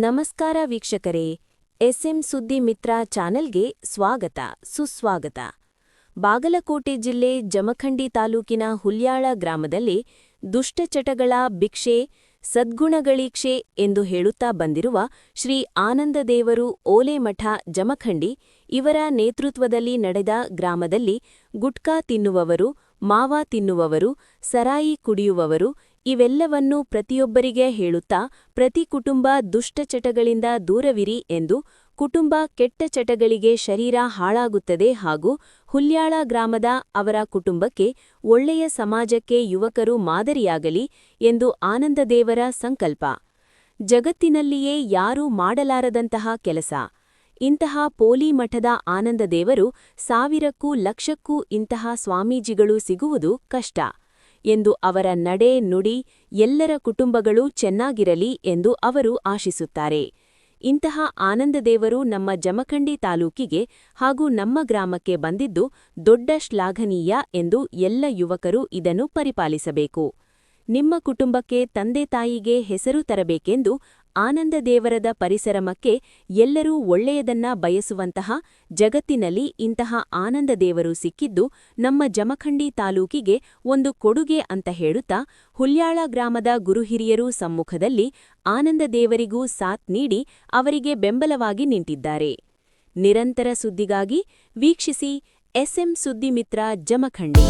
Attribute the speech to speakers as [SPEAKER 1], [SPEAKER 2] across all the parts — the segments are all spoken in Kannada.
[SPEAKER 1] ನಮಸ್ಕಾರ ವೀಕ್ಷಕರೇ, ಎಸ್ಎಂ ಸುದ್ದಿ ಮಿತ್ರ ಚಾನೆಲ್ಗೆ ಸ್ವಾಗತ ಸುಸ್ವಾಗತ. ಬಾಗಲಕೋಟೆ ಜಿಲ್ಲೆ ಜಮಖಂಡಿ ತಾಲೂಕಿನ ಹುಲ್ಯಾಳ ಗ್ರಾಮದಲ್ಲಿ ದುಷ್ಟಚಟಗಳ ಭಿಕ್ಷೆ ಸದ್ಗುಣಗಳೀಕ್ಷೆ ಎಂದು ಹೇಳುತ್ತಾ ಬಂದಿರುವ ಶ್ರೀ ಆನಂದದೇವರು ಓಲೆಮಠ ಜಮಖಂಡಿ ಇವರ ನೇತೃತ್ವದಲ್ಲಿ ನಡೆದ ಗ್ರಾಮದಲ್ಲಿ ಗುಟ್ಕಾ ತಿನ್ನುವವರು, ಮಾವ ತಿನ್ನುವವರು, ಸರಾಯಿ ಕುಡಿಯುವವರು ಇವೆಲ್ಲವನ್ನೂ ಪ್ರತಿಯೊಬ್ಬರಿಗೆ ಹೇಳುತ್ತಾ ಪ್ರತಿ ಕುಟುಂಬ ದುಷ್ಟಚಟಗಳಿಂದ ದೂರವಿರಿ ಎಂದು, ಕುಟುಂಬ ಕೆಟ್ಟ ಚಟಗಳಿಗೆ ಶರೀರ ಹಾಳಾಗುತ್ತದೆ ಹಾಗೂ ಹುಲ್ಯಾಳ ಗ್ರಾಮದ ಅವರ ಕುಟುಂಬಕ್ಕೆ ಒಳ್ಳೆಯ ಸಮಾಜಕ್ಕೆ ಯುವಕರು ಮಾದರಿಯಾಗಲಿ ಎಂದು ಆನಂದದೇವರ ಸಂಕಲ್ಪ. ಜಗತ್ತಿನಲ್ಲಿಯೇ ಯಾರೂ ಮಾಡಲಾರದಂತಹ ಕೆಲಸ. ಇಂತಹ ಪೋಲಿ ಮಠದ ಆನಂದದೇವರು ಸಾವಿರಕ್ಕೂ ಲಕ್ಷಕ್ಕೂ ಇಂತಹ ಸ್ವಾಮೀಜಿಗಳು ಸಿಗುವುದು ಕಷ್ಟ ಎಂದು ಅವರ ನಡೆ ನುಡಿ ಎಲ್ಲರ ಕುಟುಂಬಗಳು ಚೆನ್ನಾಗಿರಲಿ ಎಂದು ಅವರು ಆಶಿಸುತ್ತಾರೆ. ಇಂತಹ ಆನಂದದೇವರು ನಮ್ಮ ಜಮಖಂಡಿ ತಾಲೂಕಿಗೆ ಹಾಗೂ ನಮ್ಮ ಗ್ರಾಮಕ್ಕೆ ಬಂದಿದ್ದು ದೊಡ್ಡ ಶ್ಲಾಘನೀಯ ಎಂದು ಎಲ್ಲ ಯುವಕರು ಇದನ್ನು ಪರಿಪಾಲಿಸಬೇಕು. ನಿಮ್ಮ ಕುಟುಂಬಕ್ಕೆ ತಂದೆ ತಾಯಿಗೆ ಹೆಸರು ತರಬೇಕೆಂದು ಆನಂದದೇವರದ ಪರಿಸರಮಕ್ಕೆ ಎಲ್ಲರೂ ಒಳ್ಳೆಯದನ್ನ ಬಯಸುವಂತಹ ಜಗತ್ತಿನಲ್ಲಿ ಇಂತಹ ಆನಂದದೇವರು ಸಿಕ್ಕಿದ್ದು ನಮ್ಮ ಜಮಖಂಡಿ ತಾಲೂಕಿಗೆ ಒಂದು ಕೊಡುಗೆ ಅಂತ ಹೇಳುತ್ತಾ ಹುಲ್ಯಾಳ ಗ್ರಾಮದ ಗುರುಹಿರಿಯರು ಸಮ್ಮುಖದಲ್ಲಿ ಆನಂದದೇವರಿಗೂ ಸಾಥ್ ನೀಡಿ ಅವರಿಗೆ ಬೆಂಬಲವಾಗಿ ನಿಂತಿದ್ದಾರೆ. ನಿರಂತರ ಸುದ್ದಿಗಾಗಿ ವೀಕ್ಷಿಸಿ ಎಸ್ಎಂ ಸುದ್ದಿ ಮಿತ್ರ ಜಮಖಂಡಿ.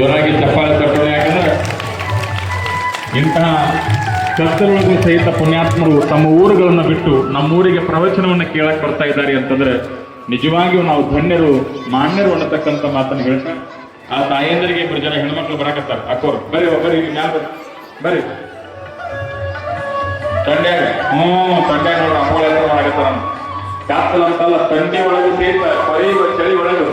[SPEAKER 2] ಜೋರಾಗಿ ಚಪ್ಪಾಳೆ ತಟ್ಟೋಣ. ಯಾಕಂದ್ರೆ ಇಂತಹ ಕತ್ತಲೊಳಗೂ ಸಹಿತ ಪುಣ್ಯಾತ್ಮರು ತಮ್ಮ ಊರುಗಳನ್ನು ಬಿಟ್ಟು ನಮ್ಮೂರಿಗೆ ಪ್ರವಚನವನ್ನು ಕೇಳಕ್ ಬರ್ತಾ ಇದ್ದಾರೆ ಅಂತಂದ್ರೆ ನಿಜವಾಗಿಯೂ ನಾವು ಧನ್ಯರು ಮಾನ್ಯರು ಅನ್ನತಕ್ಕಂಥ ಮಾತನ್ನು ಹೇಳ್ತಾ ಆ ತಾಯಂದರಿಗೆ 3 ಜನ ಹೆಣ್ಮಕ್ಳು ಬರಾಕತ್ತಾರ. ಅಕ್ಕೋರ್ ಬರ್ರಿ ಬರ್ರಿ ಮ್ಯಾಲ ಬರ್ರಿ ತಂಡ್ಯಾಗ ತಂಡ್ಯಾಗ ನೋಡ್ರ ಅಮ್ಮಗಳ ಹೆಸರು ಮಾಡಕತ್ತಾರ. ಕ್ಯಾಪ್ಸಲ್ ಅಂತಲ್ಲ, ತಂಡಿ ಒಳಗೆ ಸಹಿತ ಕೊರೆಯುವ ಚಳಿ ಒಳಗೆ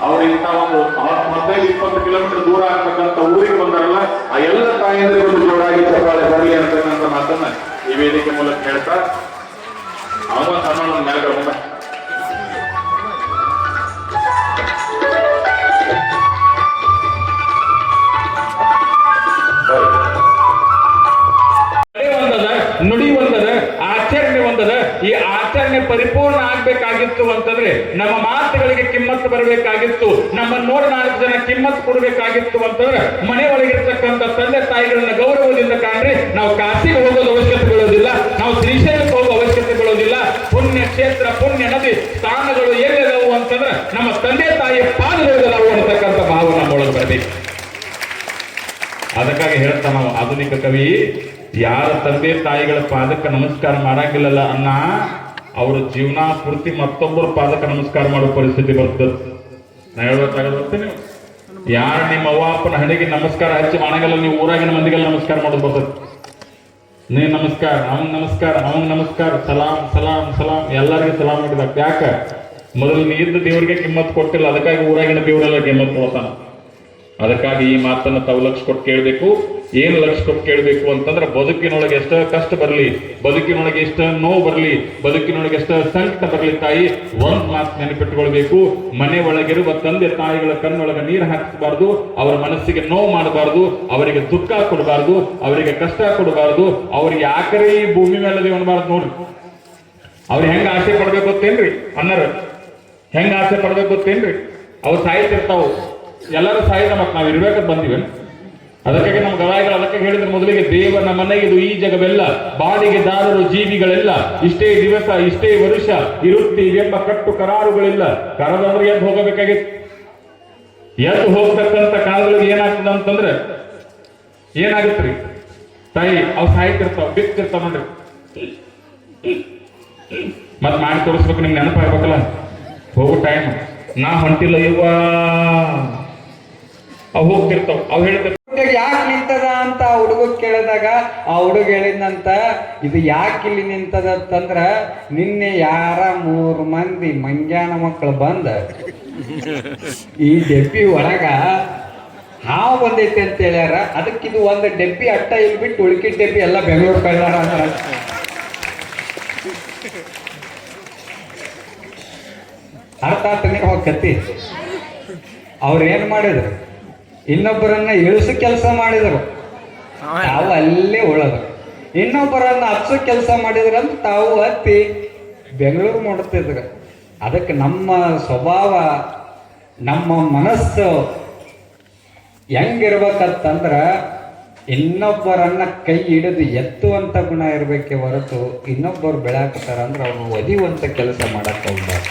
[SPEAKER 2] ಅವ್ರು ಇಂಥ ಒಂದು 15-20 ಕಿಲೋಮೀಟರ್ ದೂರ ಆಗ್ತಕ್ಕಂಥ ಊರಿಗೆ ಬಂದಾರಲ್ಲ, ಆ ಎಲ್ಲ ತಾಯಂದ್ರಿಗೆ ಒಂದು ಜೋರಾಗಿ ಚಪ್ಪಾಳೆ ಬರಲಿ ಅಂತಕ್ಕಂಥ ಮಾತನ್ನ ಈ ವೇದಿಕೆ ಮೂಲಕ ಹೇಳ್ತಾ ಅವನ ಸಣ್ಣ ನೆಲಗಳ ಮುಂದೆ ನುಡಿ ಒಂದದ, ಆಚರಣೆ ಒಂದದ. ಈ ಆಚರಣೆ ಪರಿಪೂರ್ಣ ಆಗ್ಬೇಕಾಗಿತ್ತು ಅಂತಂದ್ರೆ ನಮ್ಮ ಮಾತುಗಳಿಗೆ ಕಿಮ್ಮತ್ತು ಬರಬೇಕಾಗಿತ್ತು. ನಮ್ಮ 4 ಜನ ಕಿಮ್ಮತ್ತು ಕೊಡಬೇಕಾಗಿತ್ತು ಅಂತಂದ್ರೆ ಮನೆ ಒಳಗಿರ್ತಕ್ಕಂಥ ತಂದೆ ತಾಯಿಗಳನ್ನ ಗೌರವದಿಂದ ಕಾಣ್ರಿ. ನಾವು ಕಾಶಿಗೆ ಹೋಗೋದು ಅವಶ್ಯಕತೆ ಬೀಳೋದಿಲ್ಲ, ನಾವು ಶ್ರೀಶೈಲಕ್ಕೆ ಹೋಗೋ ಅವಶ್ಯಕತೆ ಬೀಳೋದಿಲ್ಲ. ಪುಣ್ಯ ಕ್ಷೇತ್ರ, ಪುಣ್ಯ ನದಿ ಸ್ಥಾನಗಳು ಏನಿದಾವು ಅಂತಂದ್ರೆ ನಮ್ಮ ತಂದೆ ತಾಯಿಯ ಪಾದಗಳಿಗೆ ನಾವು ಅನ್ನತಕ್ಕಂಥ ಭಾವ ನಮ್ಮೊಳಗೆ ಬರಬೇಕು. ಅದಕ್ಕಾಗಿ ಹೇಳ್ತಾ ನಾವು ಆಧುನಿಕ ಕವಿ ಯಾರ ತಂದೆ ತಾಯಿಗಳ ಪಾದಕ್ಕೆ ನಮಸ್ಕಾರ ಮಾಡಂಗಿಲ್ಲಲ್ಲ ಅನ್ನ, ಅವ್ರ ಜೀವನ ಪೂರ್ತಿ ಮತ್ತೊಬ್ಬರ ಪಾದಕ್ಕೆ ನಮಸ್ಕಾರ ಮಾಡೋ ಪರಿಸ್ಥಿತಿ ಬರ್ತದೆ. ನಾ ಹೇಳ್ಬೇಕಾಗ ಬರ್ತೀನಿ, ಯಾರು ನಿಮ್ಮ ಅವ್ವ ಅಪ್ಪನ ಹಣೆಗೆ ನಮಸ್ಕಾರ ಹಚ್ಚಿ ಮಾಡಂಗಿಲ್ಲ, ನೀವು ಊರಾಗಿನ ಮಂದಿಗೆಲ್ಲ ನಮಸ್ಕಾರ ಮಾಡೋದು ಬರ್ತದೆ. ನೀ ನಮಸ್ಕಾರ, ಅವನ್ ನಮಸ್ಕಾರ, ಅವನ್ ನಮಸ್ಕಾರ, ಸಲಾಂ ಸಲಾಂ ಸಲಾಂ, ಎಲ್ಲರಿಗೂ ಸಲಾಂ ಮಾಡಿದಾಗ. ಯಾಕ ಮೊದಲು ನೀ ಇದ್ದ ದೇವರಿಗೆ ಕಿಮ್ಮತ್ ಕೊಟ್ಟಿಲ್ಲ, ಅದಕ್ಕಾಗಿ ಊರಾಗಿನ ದೇವರೆಲ್ಲ ಕಿಮ್ಮತ್ ಕೊಡ್ತಾನ. ಅದಕ್ಕಾಗಿ ಈ ಮಾತನ್ನ ತಾವು ಲಕ್ಷ ಕೊಟ್ಟು ಕೇಳಬೇಕು. ಏನು ಲಕ್ಷ ಕೊಟ್ಟು ಕೇಳಬೇಕು ಅಂತಂದ್ರೆ ಬದುಕಿನೊಳಗೆ ಎಷ್ಟ ಕಷ್ಟ ಬರಲಿ, ಬದುಕಿನೊಳಗೆ ಎಷ್ಟ ನೋವು ಬರಲಿ, ಬದುಕಿನೊಳಗೆ ಎಷ್ಟ ಸಂಕಟ ಬರಲಿ, ತಾಯಿ ಒಂದ್ ಮಾತು ನೆನಪಿಟ್ಟುಕೊಳ್ಬೇಕು. ಮನೆ ಒಳಗಿರುವ ತಂದೆ ತಾಯಿಗಳ ಕಣ್ಣೊಳಗೆ ನೀರು ಹಾಕಿಸಬಾರ್ದು, ಅವರ ಮನಸ್ಸಿಗೆ ನೋವು ಮಾಡಬಾರ್ದು, ಅವರಿಗೆ ದುಃಖ ಕೊಡಬಾರ್ದು, ಅವರಿಗೆ ಕಷ್ಟ ಕೊಡಬಾರ್ದು, ಅವ್ರಿಗೆ ಯಾಕರೆ ಈ ಭೂಮಿ ಮೇಲೆ ಅನ್ಬಾರ್ದು. ನೋಡ್ರಿ, ಅವ್ರು ಹೆಂಗ ಆಸೆ ಪಡ್ಬೇಕು ಗೊತ್ತೇನ್ರಿ ಅನ್ನರ, ಹೆಂಗ ಆಸೆ ಪಡ್ಬೇಕು ಗೊತ್ತೇನ್ರಿ? ಅವ್ರು ಸಾಯ್ತಿರ್ತಾವ, ಎಲ್ಲರೂ ಸಾಯಿದ ಮತ್ ನಾವ್ ಇರ್ಬೇಕಂತ ಬಂದಿವೆ. ಅದಕ್ಕಾಗಿ ನಮ್ಮ ಗವಾಯಿಗಳು ಅದಕ್ಕೆ ಹೇಳಿದ್ರೆ ಮೊದಲಿಗೆ ದೇವನ ಮನೆಗಿದು ಈ ಜಗವೆಲ್ಲ, ಬಾಡಿಗೆ ದಾರರು ಜೀವಿಗಳೆಲ್ಲ, ಇಷ್ಟೇ ದಿವಸ ಇಷ್ಟೇ ವರುಷ ಇರುತ್ತೀವೆಂಬ ಕಟ್ಟು ಕರಾರುಗಳಿಲ್ಲ. ಕರದಂದ್ರೆ ಎದ್ದು ಹೋಗಬೇಕಾಗಿತ್ತು. ಎದ್ದು ಹೋಗ್ತಕ್ಕಂಥ ಕಾಲಗಳಿಗೆ ಏನಾಗ್ತದ ಅಂತಂದ್ರೆ ಏನಾಗತ್ರಿ ತಾಯಿ, ಅವ್ ಸಾಯ್ತಿರ್ತಾವ, ಬಿತ್ತಿರ್ತಾವ ನೋಡ್ರಿ, ಮತ್ ಮಾಡಿ ತೋರಿಸ್ಬೇಕು. ನಿಮ್ಗೆ ನೆನಪಾಗ್ಬೇಕಲ್ಲ ಹೋಗೋ ಟೈಮ್, ನಾ ಹೊಂಟಿಲ್ಲ ಇವ್ವ ಅವ್ ಹೋಗ್ತಿರ್ತಾವ. ಅವ್ ಹೇಳ್ತಿರ್ತಾವ
[SPEAKER 3] ಯಾಕೆ ನಿಂತದ ಅಂತ ಆ ಹುಡುಗ ಕೇಳಿದಾಗ ಆ ಹುಡುಗ ಹೇಳಿದಂತ, ಇದು ಯಾಕೆ ಇಲ್ಲಿ ನಿಂತದ ಅಂತಂದ್ರ ನಿನ್ನೆ ಯಾರ 3 ಮಂದಿ ಮಂಗ್ಯಾನ ಮಕ್ಕಳು ಬಂದ ಈ ಡೆಬ್ಬಿ ಒಳಗ ಹಾವು ಬಂದೈತಿ ಅಂತ ಹೇಳ್ಯಾರ. ಅದಕ್ಕಿದು ಒಂದು ಡೆಬ್ಬಿ ಅಟ್ಟ ಇಲ್ಲಿ ಬಿಟ್ಟು ಉಳ್ಕಿದ ಡೆಬ್ಬಿ ಎಲ್ಲ ಬೆಂಗಳೂರು ಕಳ್ದಾರ ಅಂದ್ರ ಅರ್ಥ ಆತನೇ ಹೋಗತಿ. ಅವ್ರು ಏನ್ ಮಾಡಿದ್ರು, ಇನ್ನೊಬ್ಬರನ್ನ ಇಳಿಸೋ ಕೆಲಸ ಮಾಡಿದ್ರು, ತಾವು ಅಲ್ಲೇ ಉಳದ್ರು. ಇನ್ನೊಬ್ಬರನ್ನ ಹಚ್ಚೋ ಕೆಲಸ ಮಾಡಿದ್ರಂತ ತಾವು ಹತ್ತಿ ಬೆಂಗಳೂರು ಮಾಡುತ್ತಿದ್ರು. ಅದಕ್ಕೆ ನಮ್ಮ ಸ್ವಭಾವ, ನಮ್ಮ ಮನಸ್ಸು ಹೆಂಗಿರ್ಬೇಕಂತಂದ್ರ ಇನ್ನೊಬ್ಬರನ್ನ ಕೈ ಹಿಡಿದು ಎತ್ತುವಂತ ಗುಣ ಇರ್ಬೇಕೆ ಹೊರತು ಇನ್ನೊಬ್ಬರು ಬೆಳಾಕತ್ತಾರ ಅಂದ್ರೆ ಅವ್ರು ಒದಿಯುವಂತ ಕೆಲಸ ಮಾಡಕ್ ಹೋಗ್ಬಾರ್ದು.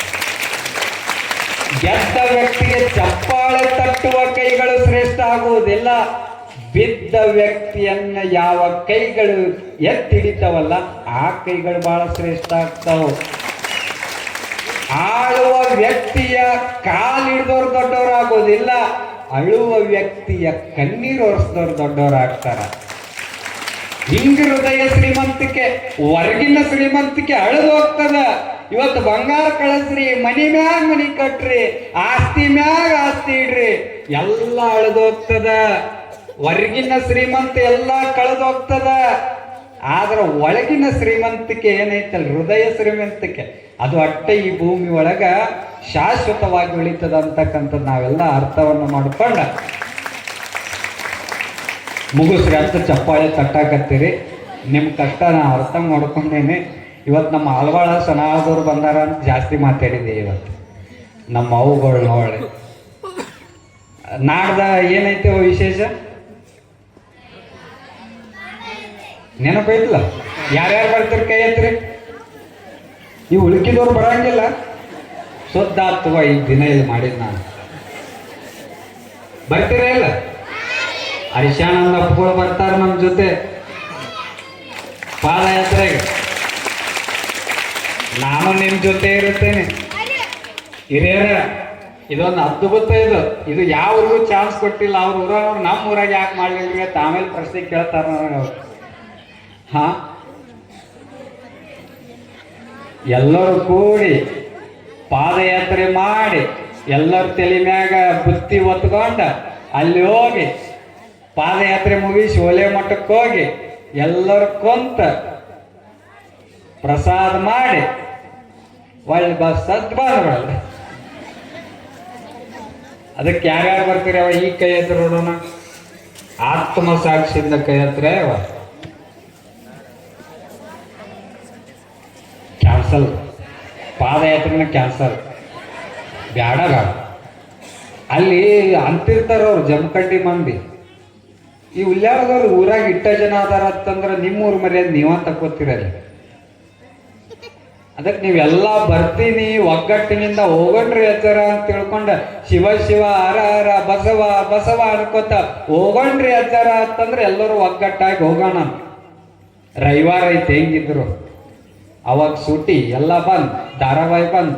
[SPEAKER 3] ಗೆದ್ದ ವ್ಯಕ್ತಿಗೆ ಚಪ್ಪಾಳೆ ತಟ್ಟುವ ಕೈಗಳು ಶ್ರೇಷ್ಠ ಆಗುವುದಿಲ್ಲ. ಬಿದ್ದ ವ್ಯಕ್ತಿಯನ್ನ ಯಾವ ಕೈಗಳು ಎತ್ತಿಡಿತಾವಲ್ಲ ಆ ಕೈಗಳು ಬಹಳ ಶ್ರೇಷ್ಠ ಆಗ್ತಾವ. ಆಳುವ ವ್ಯಕ್ತಿಯ ಕಾಲಿಡಿದವ್ರು ದೊಡ್ಡವರಾಗೋದಿಲ್ಲ, ಅಳುವ ವ್ಯಕ್ತಿಯ ಕಣ್ಣೀರು ಒರೆಸಿದವ್ರು ದೊಡ್ಡವರಾಗ್ತಾರ. ಹಿಂಗ ಹೃದಯ ಶ್ರೀಮಂತಿಕೆ, ಹೊರಗಿನ ಶ್ರೀಮಂತಿಕೆ ಅಳೆದು ಹೋಗ್ತದ. ಇವತ್ತು ಬಂಗಾರ ಕಳಿಸ್ರಿ, ಮನಿ ಮ್ಯಾಗ ಮನಿ ಕಟ್ರಿ, ಆಸ್ತಿ ಮ್ಯಾಗ ಆಸ್ತಿ ಇಡ್ರಿ, ಎಲ್ಲ ಅಳೆದೋಗ್ತದ. ಹೊರಗಿನ ಶ್ರೀಮಂತ ಎಲ್ಲ ಕಳೆದೋಗ್ತದ. ಆದ್ರೆ ಒಳಗಿನ ಶ್ರೀಮಂತಿಕೆ ಏನೈತಲ್ಲ, ಹೃದಯ ಶ್ರೀಮಂತಿಕೆ, ಅದು ಅಟ್ಟ ಈ ಭೂಮಿ ಒಳಗ ಶಾಶ್ವತವಾಗಿ ಉಳಿತದ ಅಂತಕ್ಕಂಥದ್ದು ನಾವೆಲ್ಲ ಅರ್ಥವನ್ನು ಮಾಡಿಕೊಂಡ ಮುಗಿಸ್ರಿ ಅಂತ ಚಪ್ಪಾಳೆ ತಟ್ಟಾಕತ್ತೀರಿ. ನಿಮ್ಮ ಕಷ್ಟ ನಾ ಅರ್ಥ ಮಾಡ್ಕೊಂಡೇನೆ. ಇವತ್ತು ನಮ್ಮ ಆಳ್ವಾಳ ಸನಾಳದವ್ರು ಬಂದಾರ ಅಂತ ಜಾಸ್ತಿ ಮಾತಾಡಿದೆ. ಇವತ್ತು ನಮ್ಮ ಅವುಗಳು ನೋಡಿ ನಾಡ್ದ ಏನೈತೆ ವಿಶೇಷ ನೆನಪೈತಿಲ್ಲ? ಯಾರ್ಯಾರು ಬರ್ತೀರಿ ಕೈ ಎತ್ರಿ. ನೀವು ಉಳುಕಿದವ್ರು ಬರಂಗಿಲ್ಲ. ಶುದ್ಧ ಆಗ್ತವ ಈ ದಿನ ಇಲ್ಲಿ ಮಾಡಿದ್ ನಾನು. ಬರ್ತೀರ ಇಲ್ಲ? ಹರಿಶಾನಂದ ಅಪ್ಪಗಳು ಬರ್ತಾರ ನಮ್ಮ ಜೊತೆ ಪಾದಯಾತ್ರೆಗೆ. ನಾನು ನಿಮ್ಮ ಜೊತೆ ಇರುತ್ತೇನೆ ಹಿರಿಯರ. ಇದೊಂದು ಅದ್ಭುತ. ಇದು ಯಾವ ಊರಿಗೂ ಚಾನ್ಸ್ ಕೊಟ್ಟಿಲ್ಲ. ಅವ್ರ ಊರವ್ರು ನಮ್ಮ ಊರಾಗ ಯಾಕೆ ಮಾಡ್ಲಿಲ್ಲ ಅಂತ ಆಮೇಲೆ ಪ್ರಶ್ನೆ ಕೇಳ್ತಾರ ಅವ್ರು. ಹಾ, ಎಲ್ಲರೂ ಕೂಡಿ ಪಾದಯಾತ್ರೆ ಮಾಡಿ ಎಲ್ಲರ ತಲೆ ಮ್ಯಾಗ ಬುತ್ತಿ ಒತ್ಕೊಂಡ ಅಲ್ಲಿ ಹೋಗಿ ಪಾದಯಾತ್ರೆ ಮುಗಿಸಿ ಒಲೆ ಮಠಕ್ಕೆ ಹೋಗಿ ಎಲ್ಲರೂ ಕೊಂತ ಪ್ರಸಾದ ಮಾಡಿ ಒಳ್ಳೆ ಬಸ್ ಅಂತ ಬಂದ್ಬಿಡಲ್ಲ. ಅದಕ್ಕೆ ಯಾರ್ಯಾರು ಬರ್ತೀರಿ ಅವ ಈ ಕೈ ಎತ್ತರ ನೋಡೋಣ. ಆತ್ಮಸಾಕ್ಷಿಯಿಂದ ಕೈ ಎತ್ತರ ಅವ ಕ್ಯಾನ್ಸಲ್. ಪಾದಯಾತ್ರೆನ ಕ್ಯಾನ್ಸಲ್. ಬ್ಯಾಡ ಬೇಡ. ಅಲ್ಲಿ ಅಂತಿರ್ತಾರ ಅವ್ರು ಜಮಖಂಡಿ ಮಂದಿ. ಈ ಉಲ್ಯಾಳದವ್ರು ಊರಾಗ ಇಟ್ಟ ಜನ ಅದಾರ ಅಂತಂದ್ರೆ ನಿಮ್ಮೂರ್ ಮರ್ಯಾದೆ ನೀವ ತಕ್ಕೋತಿರಲ್ಲಿ. ಅದಕ್ಕೆ ನೀವೆಲ್ಲ ಬರ್ತೀನಿ ಒಗ್ಗಟ್ಟಿನಿಂದ ಹೋಗಣ್ರಿ ಎಚ್ಚರ ಅಂತ ತಿಳ್ಕೊಂಡ ಶಿವ ಶಿವ ಹರ ಹರ ಬಸವ ಬಸವ ಅನ್ಕೋತ ಹೋಗಣ್ರಿ ಎಚ್ಚರ ಅಂತಂದ್ರೆ ಎಲ್ಲರೂ ಒಗ್ಗಟ್ಟಾಗಿ ಹೋಗೋಣ. ರವಿವಾರ ಐತೆ ಹೆಂಗಿದ್ರು ಅವಾಗ ಸೂಟಿ ಎಲ್ಲ ಬಂದ್, ಧಾರಾವಾಹಿ ಬಂದ್,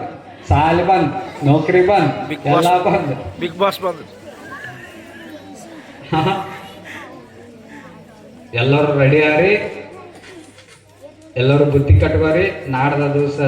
[SPEAKER 3] ಸಾಲಿ ಬಂದ್, ನೌಕರಿ ಬಂದ್, ಎಲ್ಲ ಬಂದ್,
[SPEAKER 4] ಬಿಗ್ ಬಾಸ್ ಬಂದ್.
[SPEAKER 3] ಎಲ್ಲರೂ ರೆಡಿ ಆರಿ, ಎಲ್ಲರೂ ಬುದ್ಧಿ ಕಟ್ಬಾರಿ. ನಾಡ್ದ ದಿವಸ